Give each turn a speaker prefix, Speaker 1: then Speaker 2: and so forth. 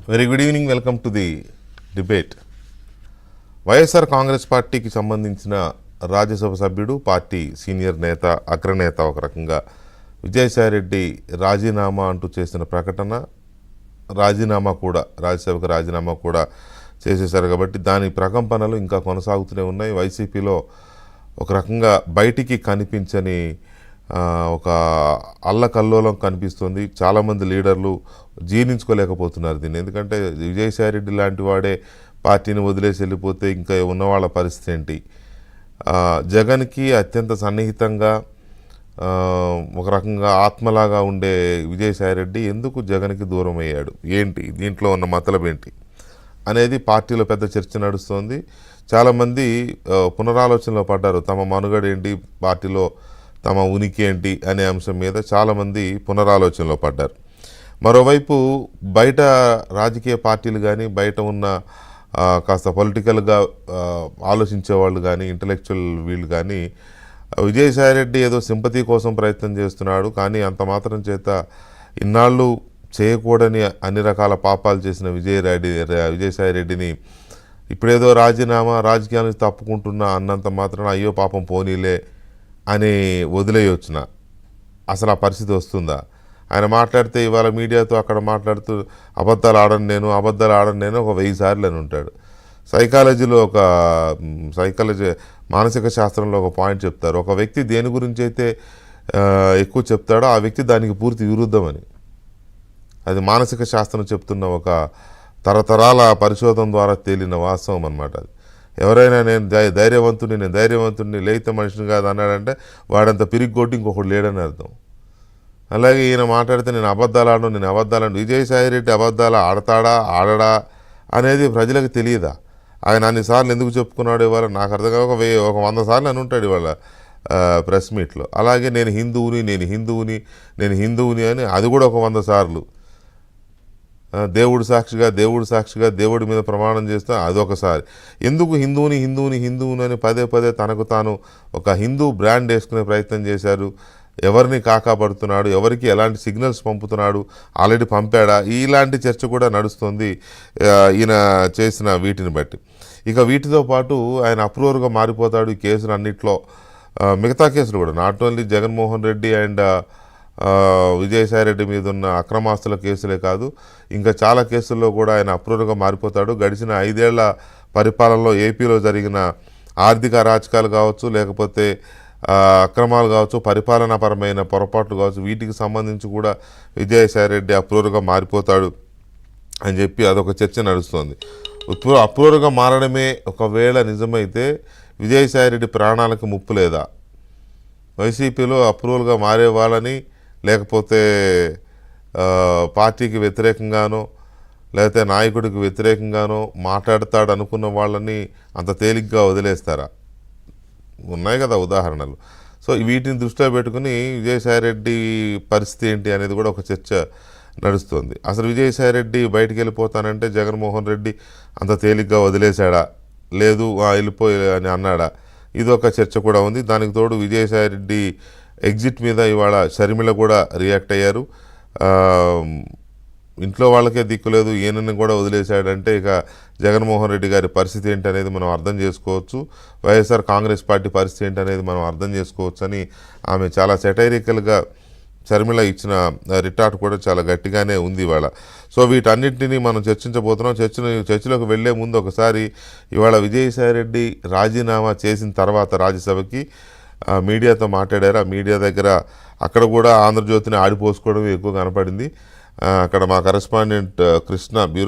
Speaker 1: Very good evening. Welcome to the debate. YSR Congress పార్టీకి సంబంధించిన రాజ్యసభ సభ్యుడు, పార్టీ సీనియర్ నేత, అగ్రనేత ఒక రకంగా విజయసాయిరెడ్డి రాజీనామా అంటూ చేసిన ప్రకటన, రాజీనామా కూడా రాజ్యసభకు రాజీనామా కూడా చేసేశారు. కాబట్టి దాని ప్రకంపనలు ఇంకా కొనసాగుతూనే ఉన్నాయి. వైసీపీలో ఒక రకంగా బయటికి కనిపించని ఒక అల్లకల్లోలం కనిపిస్తుంది. చాలామంది లీడర్లు జీర్ణించుకోలేకపోతున్నారు దీన్ని. ఎందుకంటే విజయసాయిరెడ్డి లాంటి వాడే పార్టీని వదిలేసి వెళ్ళిపోతే ఇంకా ఉన్నవాళ్ళ పరిస్థితి ఏంటి? జగన్కి అత్యంత సన్నిహితంగా ఒక రకంగా ఆత్మలాగా ఉండే విజయసాయిరెడ్డి ఎందుకు జగన్కి దూరం అయ్యాడు, ఏంటి దీంట్లో ఉన్న మతలబు ఏంటి అనేది పార్టీలో పెద్ద చర్చ నడుస్తోంది. చాలామంది పునరాలోచనలో పడ్డారు. తమ మనుగడ ఏంటి, పార్టీలో తమ ఉనికి ఏంటి అనే అంశం మీద చాలామంది పునరాలోచనలో పడ్డారు. మరోవైపు బయట రాజకీయ పార్టీలు కానీ, బయట ఉన్న కాస్త పొలిటికల్గా ఆలోచించే వాళ్ళు కానీ, ఇంటలెక్చువల్ వీళ్ళు కానీ విజయసాయిరెడ్డి ఏదో సింపతి కోసం ప్రయత్నం చేస్తున్నాడు, కానీ అంత మాత్రం చేత ఇన్నాళ్ళు చేయకూడని అన్ని రకాల పాపాలు చేసిన విజయసాయిరెడ్డిని ఇప్పుడేదో రాజకీయానికి తప్పుకుంటున్నా అన్నంత మాత్రం అయ్యో పాపం పోనీలే అని వదిలేయొచ్చున అసలు ఆ పరిస్థితి వస్తుందా? ఆయన మాట్లాడితే ఇవాళ మీడియాతో అక్కడ మాట్లాడుతూ అబద్ధాలు ఆడను నేను ఒక 1000 సార్లు అని ఉంటాడు. సైకాలజీ మానసిక శాస్త్రంలో ఒక పాయింట్ చెప్తారు. ఒక వ్యక్తి దేని గురించి అయితే ఎక్కువ చెప్తాడో ఆ వ్యక్తి దానికి పూర్తి విరుద్ధమని. అది మానసిక శాస్త్రం చెప్తున్న ఒక తరతరాల పరిశోధన ద్వారా తేలిన వాస్తవం అన్నమాట. అది ఎవరైనా నేను ధైర్యవంతుడిని లేతే మనిషిని కాదు అన్నాడంటే వాడంత పిరిగొట్టి ఇంకొకటి లేడని అర్థం. అలాగే ఈయన మాట్లాడితే నేను అబద్ధాలు విజయసాయిరెడ్డి అబద్ధాలు ఆడడా అనేది ప్రజలకు తెలియదా? ఆయన అన్నిసార్లు ఎందుకు చెప్పుకున్నాడు ఇవాళ నాకు అర్థం కాక ఒక 100 సార్లు అని ఉంటాడు ఇవాళ ప్రెస్ మీట్లో. అలాగే నేను హిందువుని అని అది కూడా ఒక 100 సార్లు. దేవుడు సాక్షిగా దేవుడి మీద ప్రమాణం చేస్తా అదొకసారి. ఎందుకు హిందువుని అని పదే తనకు తాను ఒక హిందూ బ్రాండ్ వేసుకునే ప్రయత్నం చేశారు. ఎవరిని కాకాపడుతున్నాడు, ఎవరికి ఎలాంటి సిగ్నల్స్ పంపుతున్నాడు, ఆల్రెడీ పంపాడా, ఇలాంటి చర్చ కూడా నడుస్తుంది ఈయన చేసిన వీటిని బట్టి. ఇక వీటితో పాటు ఆయన అప్రూవర్గా మారిపోతాడు ఈ కేసులు అన్నిట్లో. మిగతా కేసులు కూడా not only Jaganmohan Reddy and Vijayasai Reddy మీద ఉన్న అక్రమాస్తుల కేసులే కాదు, ఇంకా చాలా కేసుల్లో కూడా ఆయన అప్రూవర్గా మారిపోతాడు. గడిచిన 5 ఏళ్ల పరిపాలనలో ఏపీలో జరిగిన ఆర్థిక అరాచకాలు కావచ్చు, లేకపోతే అక్రమాలు కావచ్చు, పరిపాలనాపరమైన పొరపాట్లు కావచ్చు, వీటికి సంబంధించి కూడా విజయసాయిరెడ్డి అప్రూవర్గా మారిపోతాడు అని చెప్పి అదొక చర్చ నడుస్తుంది. అప్రూవర్గా మారడమే ఒకవేళ నిజమైతే విజయసాయిరెడ్డి ప్రాణాలకు ముప్పు లేదా? వైసీపీలో అప్రూవల్గా మారే వాళ్ళని, లేకపోతే పార్టీకి వ్యతిరేకంగానో లేకపోతే నాయకుడికి వ్యతిరేకంగానో మాట్లాడతాడు అనుకున్న వాళ్ళని అంత తేలిగ్గా వదిలేస్తారా? ఉన్నాయి కదా ఉదాహరణలు. సో వీటిని దృష్టిలో పెట్టుకుని విజయసాయిరెడ్డి పరిస్థితి ఏంటి అనేది కూడా ఒక చర్చ నడుస్తుంది. అసలు విజయసాయిరెడ్డి బయటికి వెళ్ళిపోతానంటే జగన్మోహన్ రెడ్డి అంత తేలిగ్గా వదిలేశాడా, లేదు వెళ్ళిపోయి అని అన్నాడా? ఇదొక చర్చ కూడా ఉంది. దానికి తోడు విజయసాయిరెడ్డి ఎగ్జిట్ మీద ఇవాళ షర్మిల కూడా రియాక్ట్ అయ్యారు. ఇంట్లో వాళ్ళకే దిక్కులేదు, ఈయనని కూడా వదిలేశాడంటే ఇక జగన్మోహన్ రెడ్డి గారి పరిస్థితి ఏంటనేది మనం అర్థం చేసుకోవచ్చు. వైఎస్ఆర్ కాంగ్రెస్ పార్టీ పరిస్థితి ఏంటనేది మనం అర్థం చేసుకోవచ్చు అని ఆమె చాలా సెటైరికల్గా షర్మిల ఇచ్చిన రిటార్ట్ కూడా చాలా గట్టిగానే ఉంది ఇవాళ. సో వీటన్నింటినీ మనం చర్చించబోతున్నాం. చర్చలోకి వెళ్లే ముందు ఒకసారి ఇవాళ విజయసాయిరెడ్డి రాజీనామా చేసిన తర్వాత రాజ్యసభకి మీడియాతో మాట్లాడారు. ఆ మీడియా దగ్గర అక్కడ కూడా ఆంధ్రజ్యోతిని ఆడిపోసుకోవడం ఎక్కువ కనపడింది. అక్కడ మా కరెస్పాండెంట్ కృష్ణ బ్యూరో